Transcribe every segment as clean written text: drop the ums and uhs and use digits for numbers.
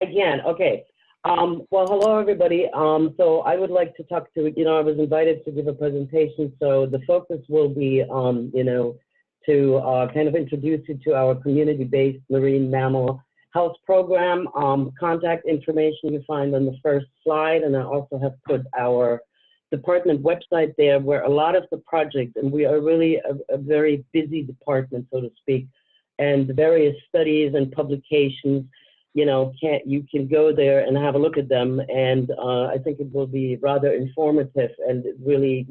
Again, okay. Well, hello, everybody. So I would like to talk to, I was invited to give a presentation. So the focus will be, to kind of introduce you to our community-based marine mammal health program. Contact information you find on the first slide. And I also have put our department website there where a lot of the projects, and we are really a very busy department, so to speak, and the various studies and publications, you can go there and have a look at them, and I think it will be rather informative, and it really,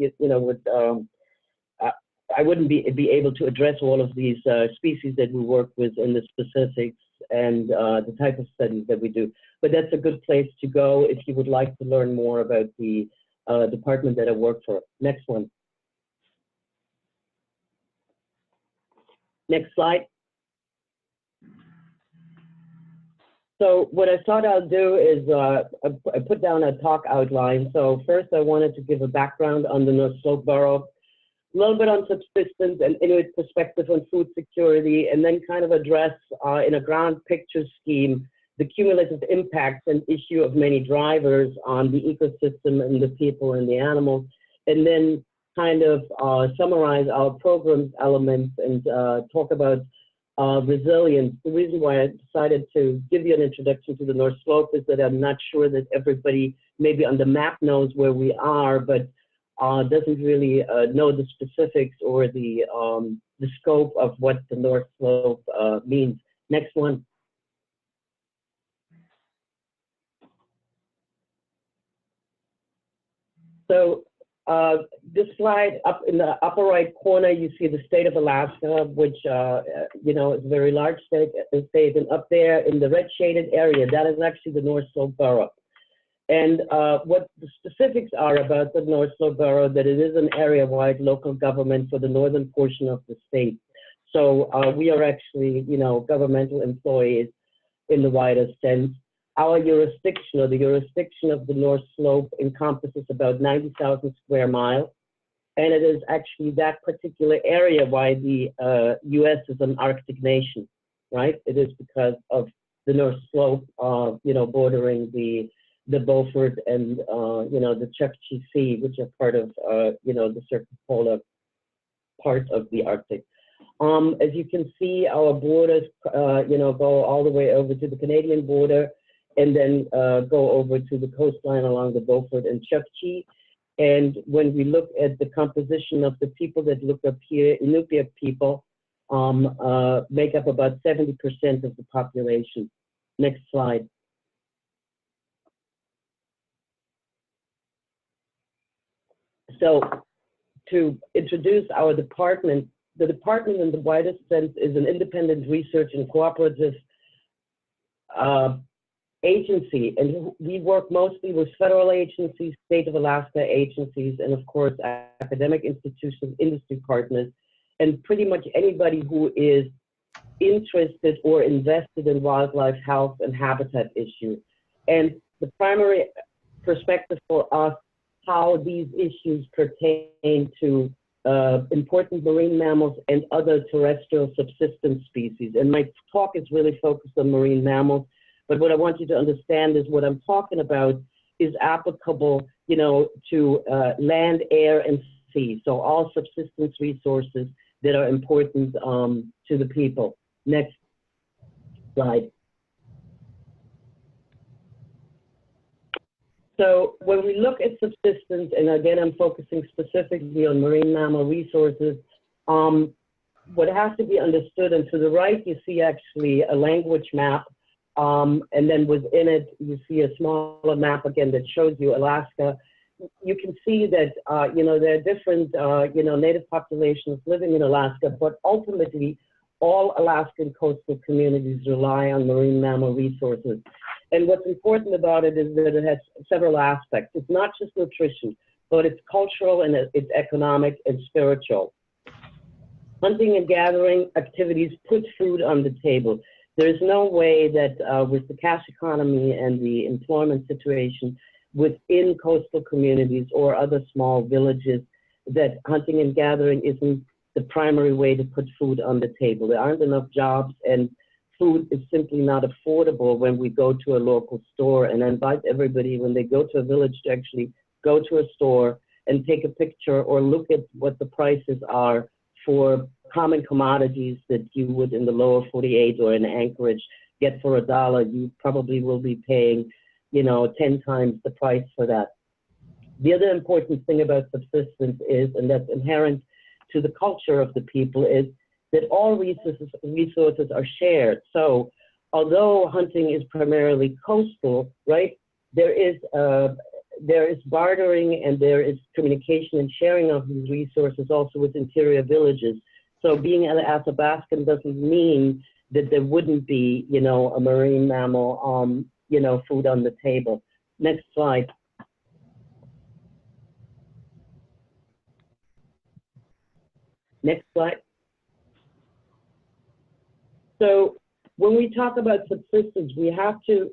I wouldn't be able to address all of these species that we work with in the specifics and the type of studies that we do, but that's a good place to go if you would like to learn more about the department that I work for. Next one. Next slide. So what I thought I'll do is I put down a talk outline. So first I wanted to give a background on the North Slope Borough, a little bit on subsistence and Inuit perspective on food security, and then kind of address in a ground picture scheme the cumulative impacts and issue of many drivers on the ecosystem and the people and the animals, and then kind of summarize our program's elements and talk about resilience. The reason why I decided to give you an introduction to the North Slope is that I'm not sure that everybody maybe on the map knows where we are, but doesn't really know the specifics or the scope of what the North Slope means. Next one. So this slide, up in the upper right corner, you see the state of Alaska, which is a very large state, and up there in the red shaded area, that is actually the North Slope Borough. And what the specifics are about the North Slope Borough, that it is an area-wide local government for the northern portion of the state. So we are actually, governmental employees in the widest sense. Our jurisdiction, or the jurisdiction of the North Slope, encompasses about 90,000 square miles. And it is actually that particular area why the US is an Arctic nation, right? It is because of the North Slope, bordering the Beaufort and, the Chukchi Sea, which are part of, the circumpolar part of the Arctic. As you can see, our borders, go all the way over to the Canadian border, and then go over to the coastline along the Beaufort and Chukchi. And when we look at the composition of the people that look up here, Inupiaq people make up about 70% of the population. Next slide. So to introduce our department, the department in the widest sense is an independent research and cooperative agency, and we work mostly with federal agencies, state of Alaska agencies, and of course academic institutions, industry partners, and pretty much anybody who is interested or invested in wildlife health and habitat issues. And the primary perspective for us, how these issues pertain to important marine mammals and other terrestrial subsistence species. And my talk is really focused on marine mammals. But what I want you to understand is what I'm talking about is applicable, to land, air, and sea. So all subsistence resources that are important to the people. Next slide. So when we look at subsistence, and again, I'm focusing specifically on marine mammal resources, what has to be understood, and to the right, you see actually a language map. And then within it, you see a smaller map again that shows you Alaska. You can see that, there are different, native populations living in Alaska, but ultimately all Alaskan coastal communities rely on marine mammal resources. And what's important about it is that it has several aspects. It's not just nutrition, but it's cultural and it's economic and spiritual. Hunting and gathering activities put food on the table. There's no way that with the cash economy and the employment situation within coastal communities or other small villages, that hunting and gathering isn't the primary way to put food on the table. There aren't enough jobs, and food is simply not affordable when we go to a local store. And I invite everybody when they go to a village to actually go to a store and take a picture or look at what the prices are for common commodities that you would in the lower 48 or in Anchorage get for $1. You probably will be paying, 10 times the price for that. The other important thing about subsistence is, and that's inherent to the culture of the people, is that all resources are shared. So although hunting is primarily coastal, right, there is bartering and there is communication and sharing of these resources also with interior villages. So being an Athabascan doesn't mean that there wouldn't be, a marine mammal, food on the table. Next slide. Next slide. So when we talk about subsistence, we have to,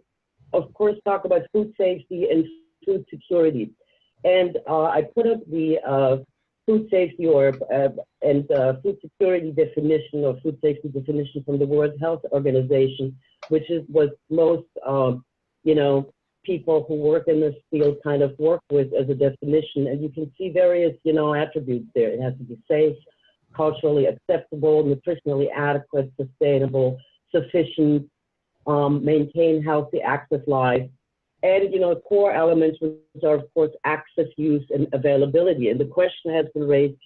of course, talk about food safety and food security. And I put up the food safety and food security definition or food safety definition from the World Health Organization, which is what most, people who work in this field kind of work with as a definition. And you can see various, attributes there. It has to be safe, culturally acceptable, nutritionally adequate, sustainable, sufficient, maintain healthy, active life, and core elements which are of course access, use, and availability. And the question has been raised,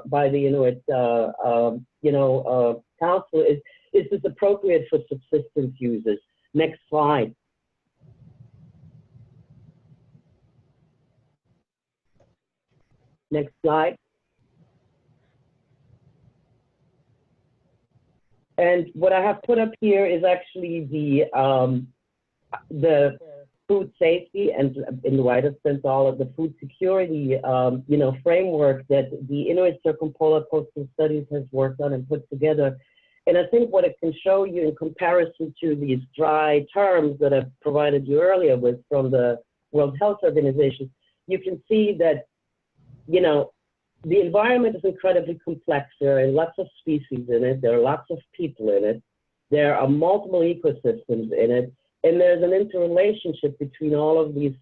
by the Inuit, Council is this appropriate for subsistence users? Next slide. Next slide. And what I have put up here is actually the food safety and, in the widest sense, all of the food security, framework that the Inuit Circumpolar Coastal Studies has worked on and put together. And I think what it can show you in comparison to these dry terms that I've provided you earlier with from the World Health Organization, you can see that, the environment is incredibly complex. There are lots of species in it. There are lots of people in it. There are multiple ecosystems in it. And there's an interrelationship between all of these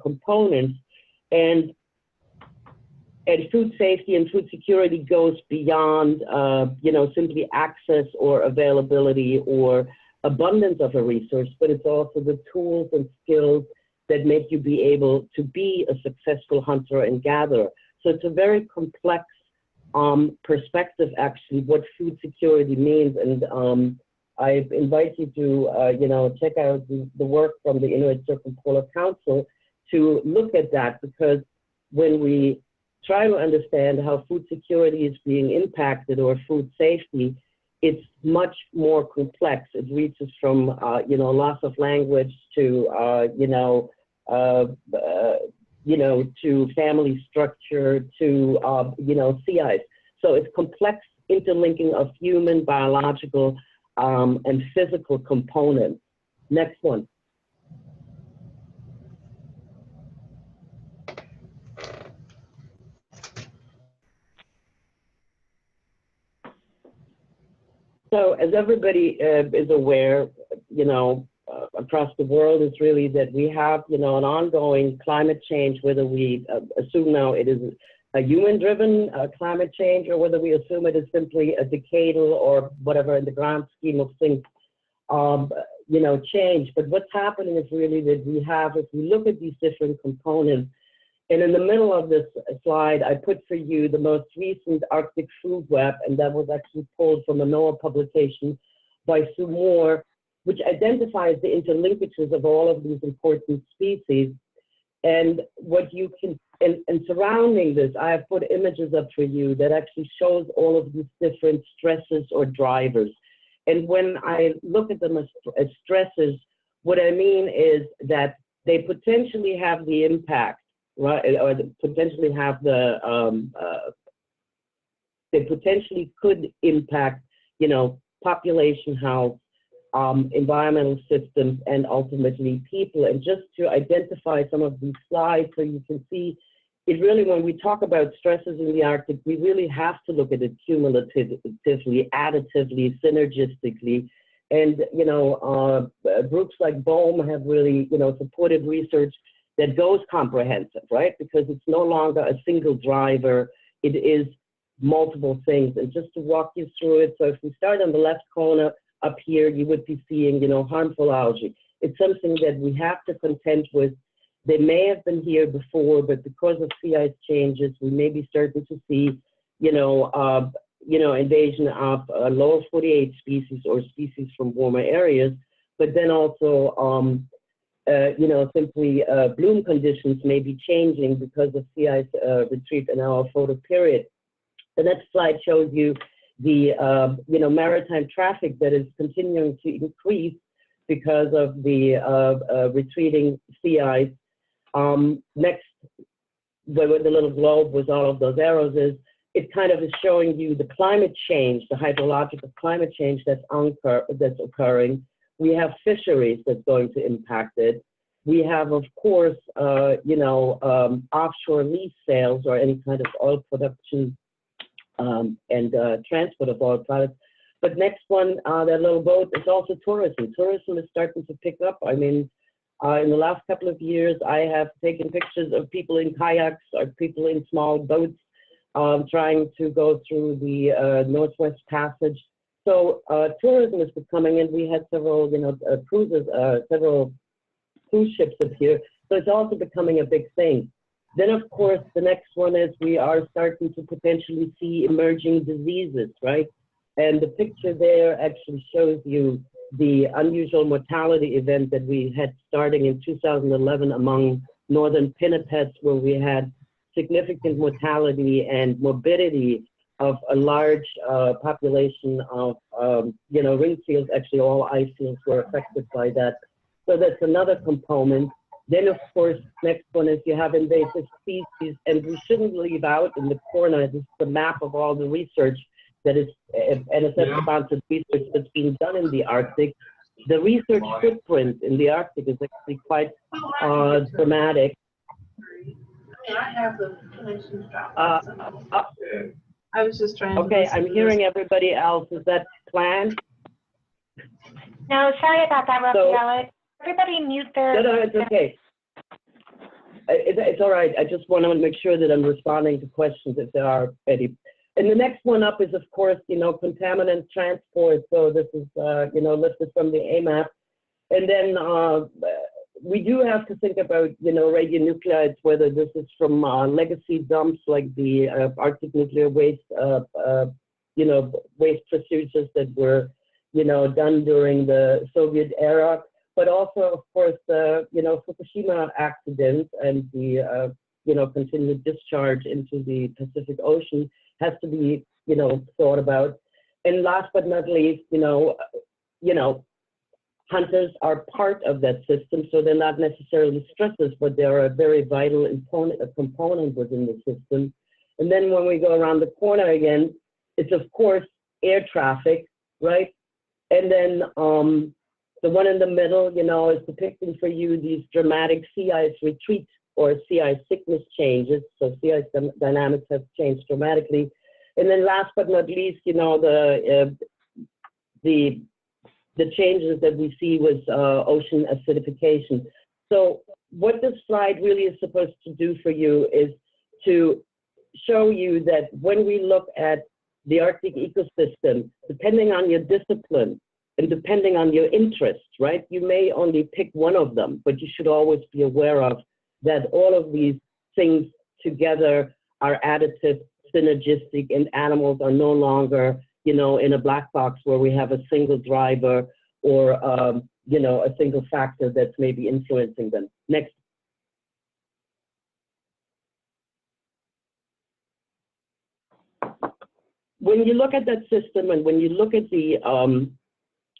components, and food safety and food security goes beyond simply access or availability or abundance of a resource, but it's also the tools and skills that make you be able to be a successful hunter and gatherer. So it's a very complex perspective, actually, what food security means. And I invite you to, check out the work from the Inuit Circumpolar Council to look at that, because when we try to understand how food security is being impacted or food safety, it's much more complex. It reaches from, loss of language to, to family structure to, sea ice. So it's complex interlinking of human, biological, and physical components. Next one. So as everybody is aware, across the world, is really that we have, an ongoing climate change, whether we assume now it is a human-driven climate change or whether we assume it is simply a decadal or whatever in the grand scheme of things, change. But what's happening is really that we have, if we look at these different components, and in the middle of this slide, I put for you the most recent Arctic food web, and that was actually pulled from a NOAA publication by Sue Moore, which identifies the interlinkages of all of these important species. And what you can, and surrounding this, I have put images up for you that actually shows all of these different stresses or drivers. And when I look at them as stresses, what I mean is that they potentially have the impact, right, or potentially have the, they potentially could impact, population health, environmental systems, and ultimately people. And just to identify some of these slides so you can see it really, when we talk about stresses in the Arctic, we really have to look at it cumulatively, additively, synergistically. And, you know, groups like BOEM have really, you know, supported research that goes comprehensive, right? Because it's no longer a single driver, it is multiple things. And just to walk you through it, so if we start on the left corner up here, you would be seeing, you know, harmful algae. It's something that we have to contend with. They may have been here before, but because of sea ice changes, we may be starting to see, you know, invasion of lower 48 species or species from warmer areas, but then also, you know, simply bloom conditions may be changing because of sea ice retreat in our photo period. The next slide shows you the, you know, maritime traffic that is continuing to increase because of the retreating sea ice. Next, where the little globe with all of those arrows is, it kind of is showing you the climate change, the hydrological climate change that's occurring. We have fisheries that's going to impact it. We have, of course, you know, offshore lease sales or any kind of oil production and transport of oil products. But next one, that little boat, is also tourism. Tourism is starting to pick up. I mean, in the last couple of years, I have taken pictures of people in kayaks or people in small boats trying to go through the Northwest Passage. So tourism is becoming, and we had several, you know, cruises, several cruise ships up here. So it's also becoming a big thing. Then, of course, the next one is we are starting to potentially see emerging diseases, right? And the picture there actually shows you the unusual mortality event that we had starting in 2011 among northern pinnipeds, where we had significant mortality and morbidity of a large population of, you know, ring seals. Actually, all ice seals were affected by that. So that's another component. Then, of course, next one is you have invasive species, and we shouldn't leave out in the corner, this is the map of all the research that is, NSF-sponsored research that's being done in the Arctic. The research footprint in the Arctic is actually quite dramatic. I have the connection dropped. I was just trying to. Okay, I'm hearing everybody else. Is that planned? No, sorry about that, Raphaela. Everybody mute their. No, it's okay. It's all right. I just want to make sure that I'm responding to questions if there are any. And the next one up is, of course, you know, contaminant transport. So this is, you know, listed from the AMAP. And then we do have to think about, you know, radionuclides, whether this is from legacy dumps like the Arctic nuclear waste, you know, waste procedures that were, you know, done during the Soviet era, but also, of course, the, you know, Fukushima accident and the, you know, continued discharge into the Pacific Ocean has to be, you know, thought about. And last but not least, you know, hunters are part of that system, so they're not necessarily stressors, but they're a very vital component within the system. And then when we go around the corner again, it's of course air traffic, right? And then the one in the middle, you know, is depicting for you these dramatic sea ice retreats or sea ice thickness changes. So sea ice dynamics have changed dramatically. And then last but not least, you know, the changes that we see with ocean acidification. So what this slide really is supposed to do for you is to show you that when we look at the Arctic ecosystem, depending on your discipline and depending on your interests, right, you may only pick one of them, but you should always be aware of that all of these things together are additive, synergistic, and animals are no longer, you know, in a black box where we have a single driver or, you know, a single factor that's maybe influencing them. Next. When you look at that system and when you look at the,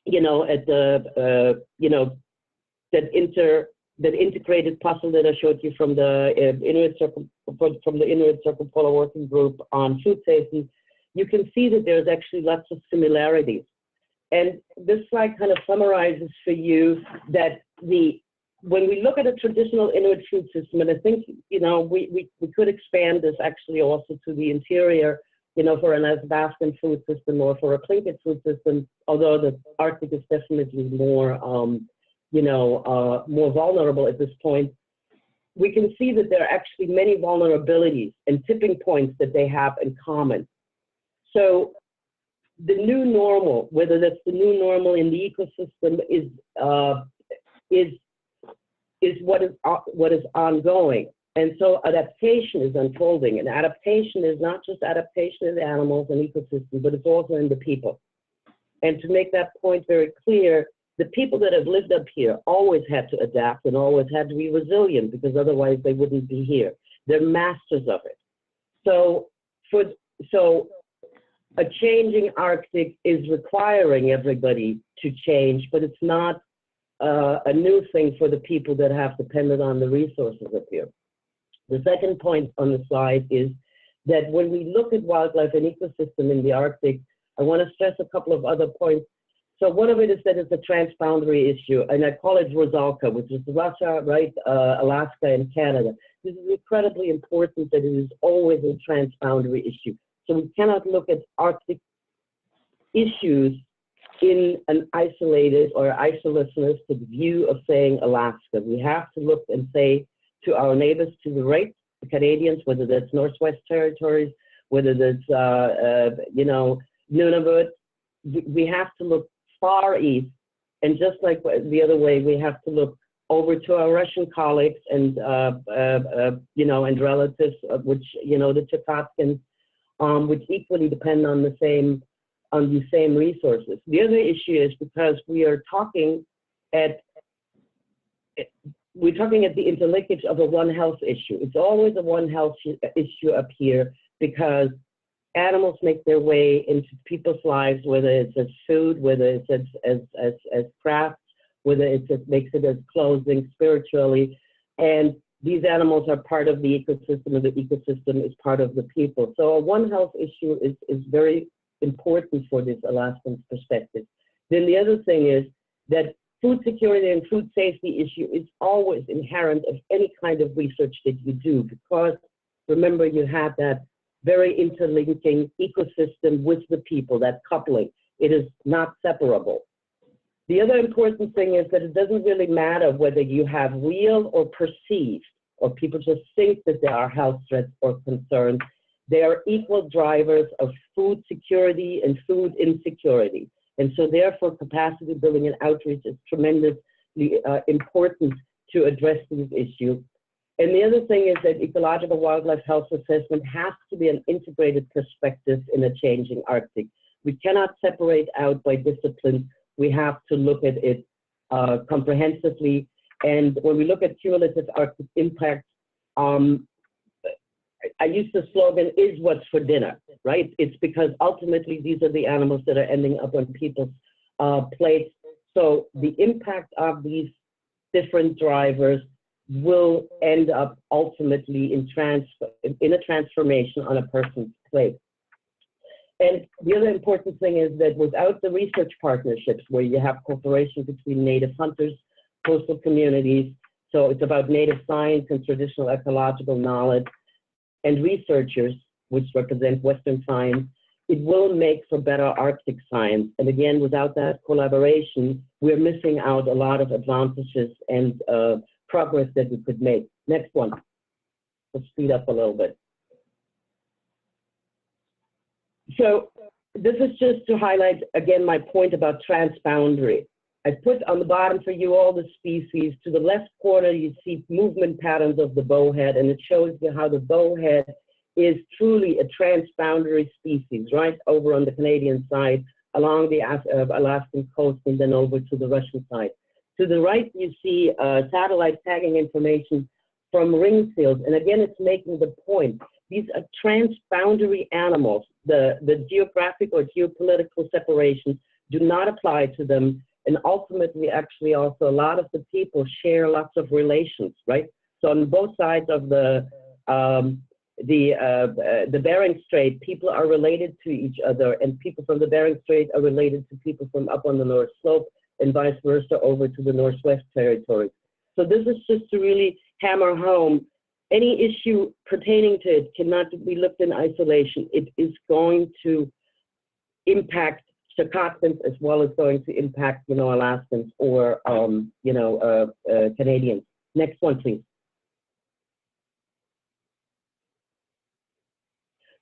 you know, at the, you know, that integrated puzzle that I showed you from the Inuit Circumpolar Working Group on food safety, you can see that there's actually lots of similarities. And this slide kind of summarizes for you that the when we look at a traditional Inuit food system, and I think, you know, we could expand this actually also to the interior, you know, for an Athabascan food system or for a Tlingit food system, although the Arctic is definitely more, you know, more vulnerable at this point. We can see that there are actually many vulnerabilities and tipping points that they have in common. So the new normal, whether that's the new normal in the ecosystem, is what is ongoing. And so adaptation is unfolding. And adaptation is not just adaptation in the animals and ecosystems, but it's also in the people. And to make that point very clear, the people that have lived up here always had to adapt and always had to be resilient, because otherwise they wouldn't be here. They're masters of it. So a changing Arctic is requiring everybody to change, but it's not a new thing for the people that have depended on the resources up here. The second point on the slide is that when we look at wildlife and ecosystem in the Arctic, I want to stress a couple of other points. So one of it is that it's a transboundary issue, and I call it Rosalka, which is Russia, right, Alaska, and Canada. This is incredibly important that it is always a transboundary issue. So we cannot look at Arctic issues in an isolated or isolationistic view of saying Alaska. We have to look and say to our neighbors to the right, the Canadians, whether that's Northwest Territories, whether that's, you know, Nunavut, we have to look far east, and just like the other way, we have to look over to our Russian colleagues and you know, and relatives, which, you know, the Chukotkins, which equally depend on the same resources. The other issue is because we are talking at the interlinkage of a One Health issue. It's always a One Health issue up here, because animals make their way into people's lives, whether it's as food, whether it's as crafts, whether it makes it as clothing, spiritually. And these animals are part of the ecosystem, and the ecosystem is part of the people. So a One Health issue is very important for this Alaskan perspective. Then the other thing is that food security and food safety issue is always inherent of any kind of research that you do, because remember, you have that very interlinking ecosystem with the people, that coupling. It is not separable. The other important thing is that it doesn't really matter whether you have real or perceived, or people just think that there are health threats or concerns. They are equal drivers of food security and food insecurity. And so therefore, capacity building and outreach is tremendously important to address these issues. And the other thing is that ecological wildlife health assessment has to be an integrated perspective in a changing Arctic. We cannot separate out by discipline. We have to look at it comprehensively. And when we look at cumulative Arctic impact, I use the slogan, is what's for dinner, right? It's because ultimately these are the animals that are ending up on people's plates. So the impact of these different drivers will end up ultimately in a transformation on a person's plate. And the other important thing is that without the research partnerships, where you have cooperation between native hunters, coastal communities, so it's about native science and traditional ecological knowledge, and researchers, which represent Western science, it will make for better Arctic science. And again, without that collaboration, we're missing out a lot of advantages and progress that we could make. Next one. Let's speed up a little bit. So this is just to highlight, again, my point about transboundary. I put on the bottom for you all the species. To the left corner, you see movement patterns of the bowhead, and it shows you how the bowhead is truly a transboundary species, right over on the Canadian side, along the Alaskan coast, and then over to the Russian side. To the right, you see satellite tagging information from ring seals. And again, it's making the point. These are transboundary animals. The geographic or geopolitical separations do not apply to them. And ultimately, actually, also, a lot of the people share lots of relations, right? So on both sides of the Bering Strait, people are related to each other, and people from the Bering Strait are related to people from up on the North Slope, and vice versa over to the Northwest Territories. So this is just to really hammer home any issue pertaining to it cannot be looked in isolation. It is going to impact Chicagoans as well as going to impact, Alaskans or, Canadians. Next one, please.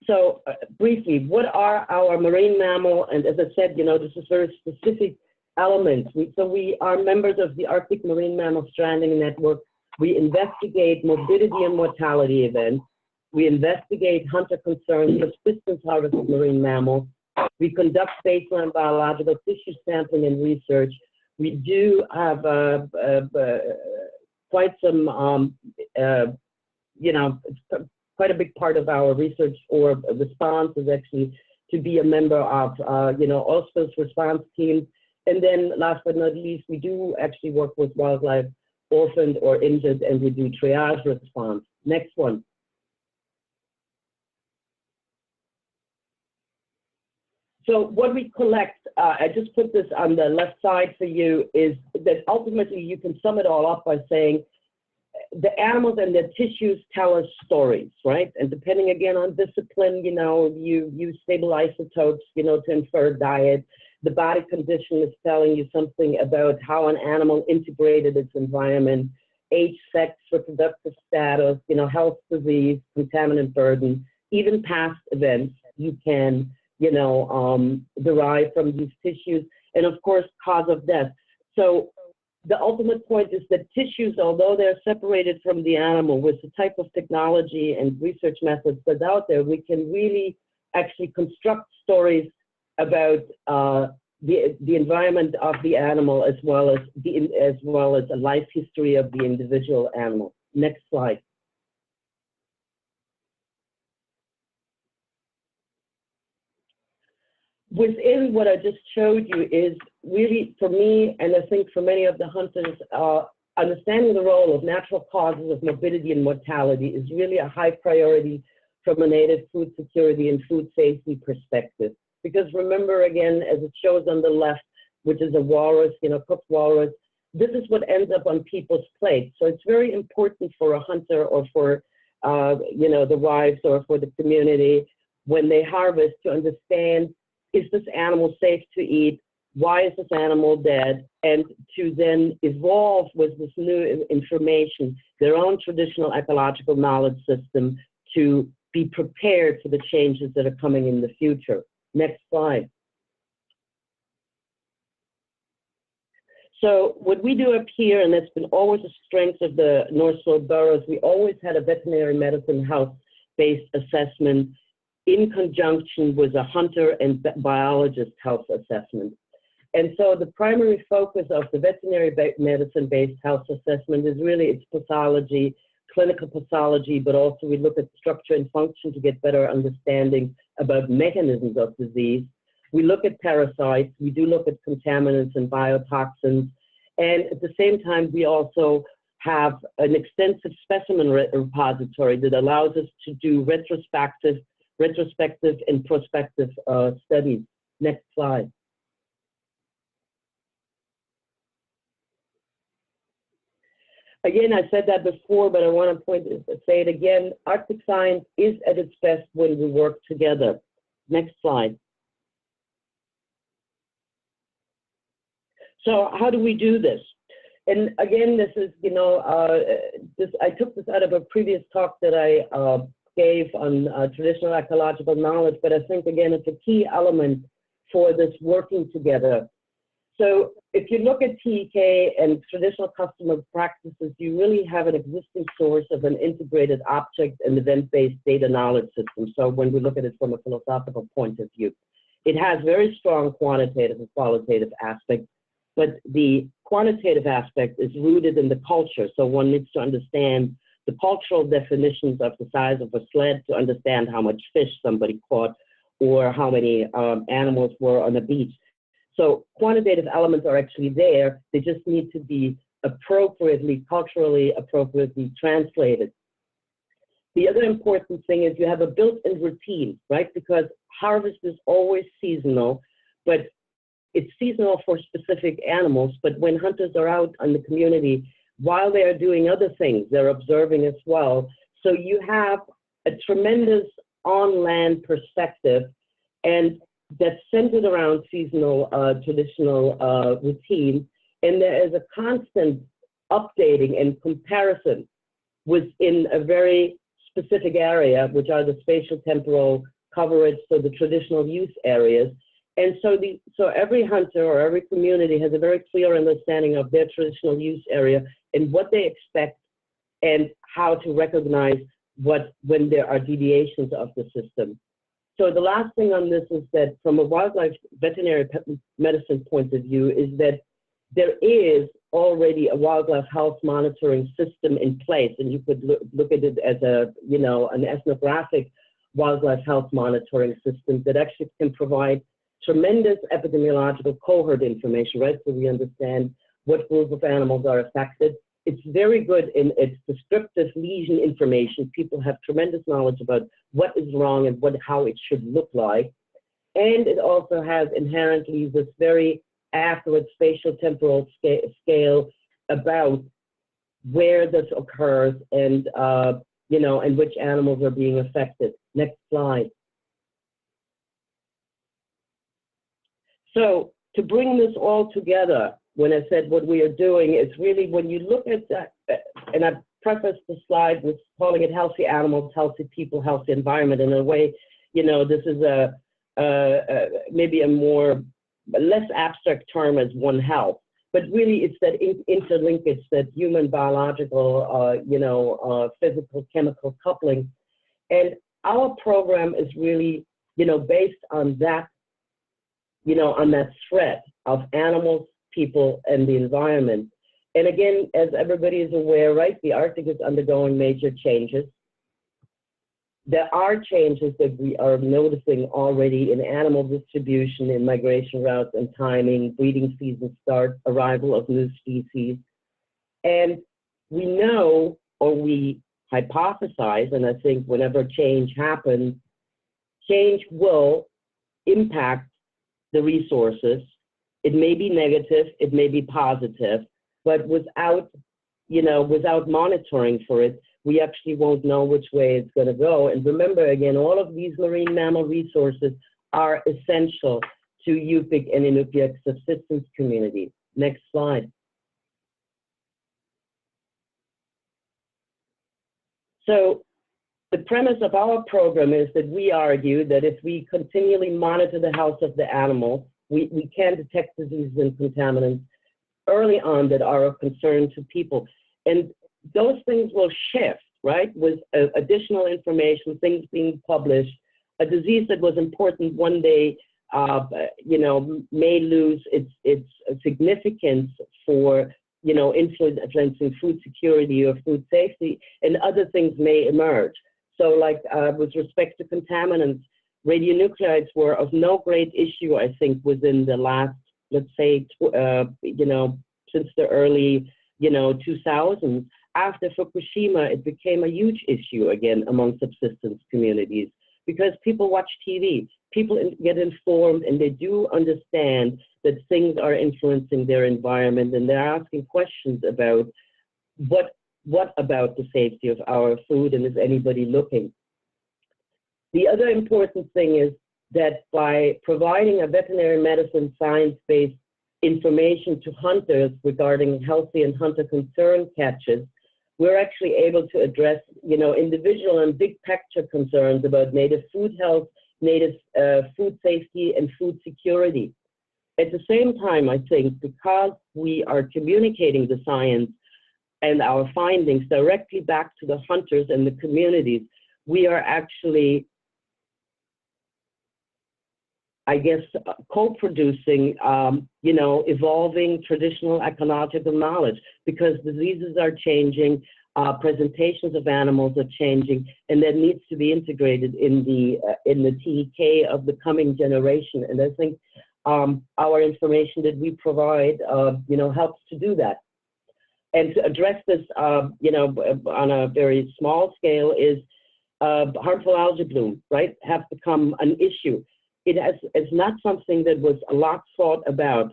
So briefly, what are our marine mammal? And as I said, this is very specific elements. We are members of the Arctic Marine Mammal Stranding Network. We investigate morbidity and mortality events. We investigate hunter concerns, subsistence harvest of marine mammals. We conduct baseline biological tissue sampling and research. We do have quite some, quite a big part of our research or response is actually to be a member of, OSPA's response team. And then last but not least, we do actually work with wildlife orphaned or injured, and we do triage response. Next one. So what we collect, I just put this on the left side for you, is that ultimately you can sum it all up by saying the animals and their tissues tell us stories, right? And depending again on discipline, you use stable isotopes, to infer diet. The body condition is telling you something about how an animal integrated its environment, age, sex, reproductive status, health, disease, contaminant burden, even past events you can, derive from these tissues, and of course, cause of death. So the ultimate point is that tissues, although they're separated from the animal, with the type of technology and research methods that's out there, we can really actually construct stories about the environment of the animal as well as a life history of the individual animal. Next slide. Within what I just showed you is really, for me, and I think for many of the hunters, understanding the role of natural causes of morbidity and mortality is really a high priority from a native food security and food safety perspective. Because remember, again, as it shows on the left, which is a walrus, cooked walrus, this is what ends up on people's plates. So it's very important for a hunter or for, the wives or for the community when they harvest to understand, is this animal safe to eat? Why is this animal dead? And to then evolve with this new information, their own traditional ecological knowledge system to be prepared for the changes that are coming in the future. Next slide. So what we do up here, and that's been always a strength of the North Slope boroughs, we always had a veterinary medicine health-based assessment in conjunction with a hunter and biologist health assessment. And so the primary focus of the veterinary medicine-based health assessment is really its pathology, clinical pathology, but also we look at structure and function to get better understanding about mechanisms of disease. We look at parasites, we do look at contaminants and biotoxins, and at the same time, we also have an extensive specimen repository that allows us to do retrospective and prospective studies. Next slide. Again, I said that before, but I want to say it again. Arctic science is at its best when we work together. Next slide. So how do we do this? And again, this is, I took this out of a previous talk that I gave on traditional ecological knowledge, but I think, again, it's a key element for this working together. So if you look at TEK and traditional customer practices, you really have an existing source of an integrated object and event-based data knowledge system. So when we look at it from a philosophical point of view, it has very strong quantitative and qualitative aspects, but the quantitative aspect is rooted in the culture. So one needs to understand the cultural definitions of the size of a sled to understand how much fish somebody caught or how many animals were on the beach. So quantitative elements are actually there. They just need to be culturally appropriately translated. The other important thing is you have a built-in routine, right? Because harvest is always seasonal, but it's seasonal for specific animals. But when hunters are out in the community, while they are doing other things, they're observing as well. So you have a tremendous on-land perspective, and that's centered around seasonal, traditional routine. And there is a constant updating and comparison within a very specific area, which are the spatial temporal coverage, so the traditional use areas. And so every hunter or every community has a very clear understanding of their traditional use area and what they expect and how to recognize when there are deviations of the system. So the last thing on this is that from a wildlife veterinary medicine point of view is that there is already a wildlife health monitoring system in place, and you could look at it as a, an ethnographic wildlife health monitoring system that actually can provide tremendous epidemiological cohort information, right? So we understand what group of animals are affected. It's very good in its descriptive lesion information. People have tremendous knowledge about what is wrong and how it should look like. And it also has inherently this very accurate spatial temporal scale about where this occurs and, and which animals are being affected. Next slide. So to bring this all together, when I said what we are doing, it's really when you look at that, and I prefaced the slide with calling it healthy animals, healthy people, healthy environment. In a way, this is maybe a less abstract term as One Health, but really it's that interlinkage, that human biological, physical chemical coupling. And our program is really, based on that, on that thread of animals, people, and the environment. And again, as everybody is aware, right, the Arctic is undergoing major changes. There are changes that we are noticing already in animal distribution, in migration routes and timing, breeding season start, arrival of new species. And we know, or we hypothesize, and I think whenever change happens, change will impact the resources. It may be negative, it may be positive, but without monitoring for it, we actually won't know which way it's going to go. And remember, again, all of these marine mammal resources are essential to Yupik and Inupiaq subsistence communities. Next slide. So the premise of our program is that we argue that if we continually monitor the health of the animal, we can detect diseases and contaminants early on that are of concern to people. And those things will shift, right? With additional information, things being published. A disease that was important one day, may lose its significance for, influencing food security or food safety, and other things may emerge. So like with respect to contaminants, radionuclides were of no great issue, I think, within the last, let's say, since the early, 2000s. After Fukushima, it became a huge issue again among subsistence communities because people watch TV, people get informed, and they do understand that things are influencing their environment, and they're asking questions about what about the safety of our food, and is anybody looking? The other important thing is that by providing a veterinary medicine science-based information to hunters regarding healthy and hunter concern catches, we're actually able to address, individual and big picture concerns about native food health, native food safety, and food security. At the same time, I think because we are communicating the science and our findings directly back to the hunters and the communities, we are actually, I guess, co-producing, evolving traditional ecological knowledge, because diseases are changing, presentations of animals are changing, and that needs to be integrated in the TEK of the coming generation. And I think our information that we provide, helps to do that. And to address this, on a very small scale is harmful algae bloom, right, have become an issue. It's not something that was a lot thought about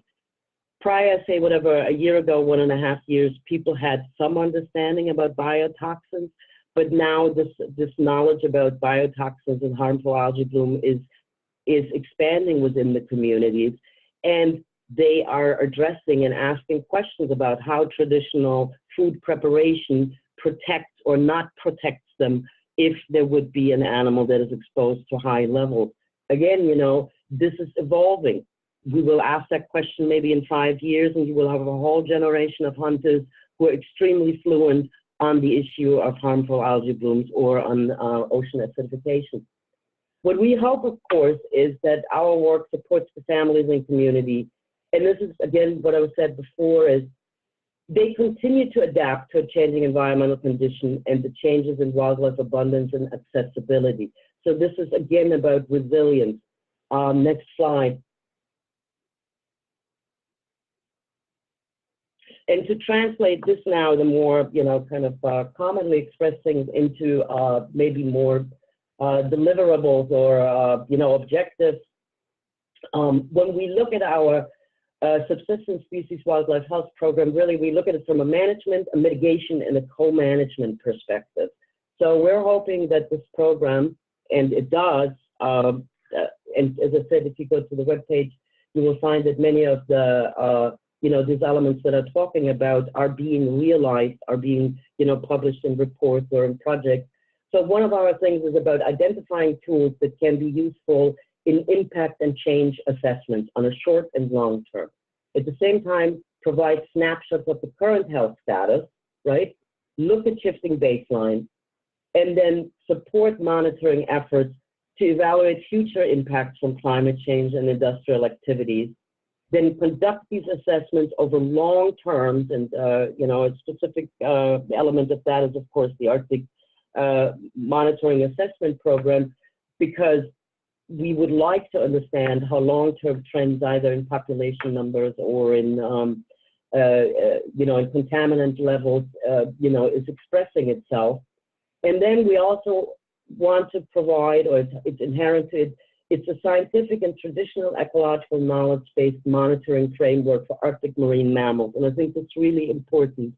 prior, say, whatever, a year ago, 1.5 years, people had some understanding about biotoxins, but now this knowledge about biotoxins and harmful algae bloom is expanding within the communities, and they are addressing and asking questions about how traditional food preparation protects or not protects them if there would be an animal that is exposed to high levels. Again, you know, this is evolving. We will ask that question maybe in 5 years, and you will have a whole generation of hunters who are extremely fluent on the issue of harmful algae blooms or on ocean acidification. What we hope, of course, is that our work supports the families and community. And this is, again, what I said before, is they continue to adapt to a changing environmental condition and the changes in wildlife abundance and accessibility. So this is, again, about resilience. Next slide. And to translate this now, the more, you know, kind of commonly expressed things into maybe more deliverables or, you know, objectives. When we look at our subsistence species wildlife health program, really we look at it from a management, a mitigation, and a co-management perspective. So we're hoping that this program, and it does, and as I said, if you go to the webpage, you will find that many of the you know, these elements that I'm talking about are being realized, are being, you know, published in reports or in projects. So one of our things is about identifying tools that can be useful in impact and change assessments on a short and long term. At the same time, provide snapshots of the current health status, right? Look at shifting baseline, and then support monitoring efforts to evaluate future impacts from climate change and industrial activities. Then conduct these assessments over long terms, and you know, a specific element of that is, of course, the Arctic monitoring assessment program, because we would like to understand how long-term trends, either in population numbers or in you know, in contaminant levels, you know, is expressing itself. And then we also want to provide, or it's inherent to it, it's a scientific and traditional ecological knowledge-based monitoring framework for Arctic marine mammals. And I think that's really important.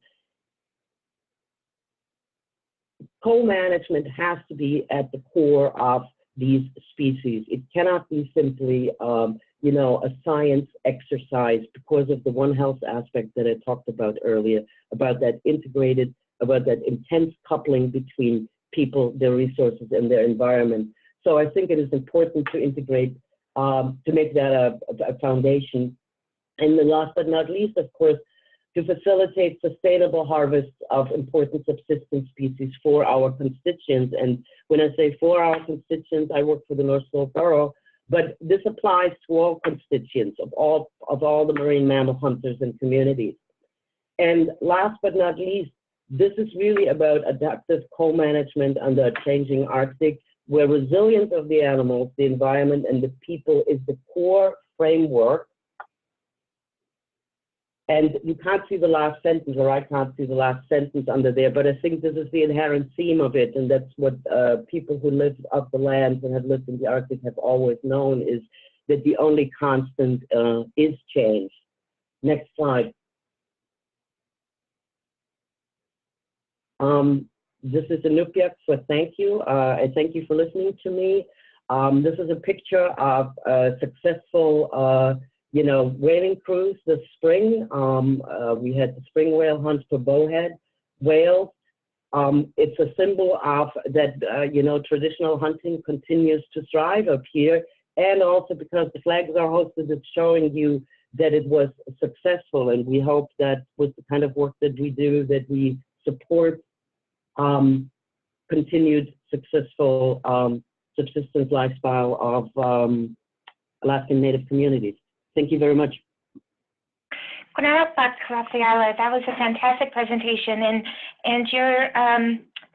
Co-management has to be at the core of these species. It cannot be simply, you know, a science exercise because of the One Health aspect that I talked about earlier, about that integrated, about that intense coupling between people, their resources, and their environment. So I think it is important to integrate, to make that a foundation. And then last but not least, of course, to facilitate sustainable harvests of important subsistence species for our constituents. And when I say for our constituents, I work for the North Slope Borough, but this applies to all constituents of all the marine mammal hunters and communities. And last but not least, this is really about adaptive co-management under a changing Arctic, where resilience of the animals, the environment, and the people is the core framework. And you can't see the last sentence, or I can't see the last sentence under there, but I think this is the inherent theme of it, and that's what people who live up the lands and have lived in the Arctic have always known, is that the only constant is change. Next slide. This is Inupiaq, so thank you. I thank you for listening to me. This is a picture of a successful, you know, whaling cruise this spring. We had the spring whale hunt for bowhead whales. It's a symbol of that, you know, traditional hunting continues to thrive up here, and also because the flags are hosted, it's showing you that it was successful, and we hope that with the kind of work that we do, that we support continued successful subsistence lifestyle of Alaskan Native communities. Thank you very much. Raphaela, that was a fantastic presentation, and your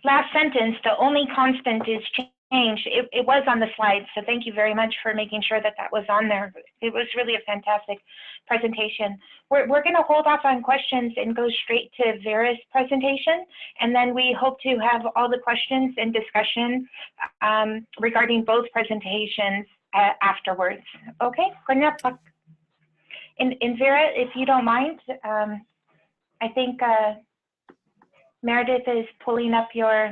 last sentence, the only constant is change. It was on the slides, so thank you very much for making sure that that was on there. It was really a fantastic presentation. We're going to hold off on questions and go straight to Vera's presentation, and then we hope to have all the questions and discussion regarding both presentations afterwards. Okay, in Vera, if you don't mind, I think Meredith is pulling up your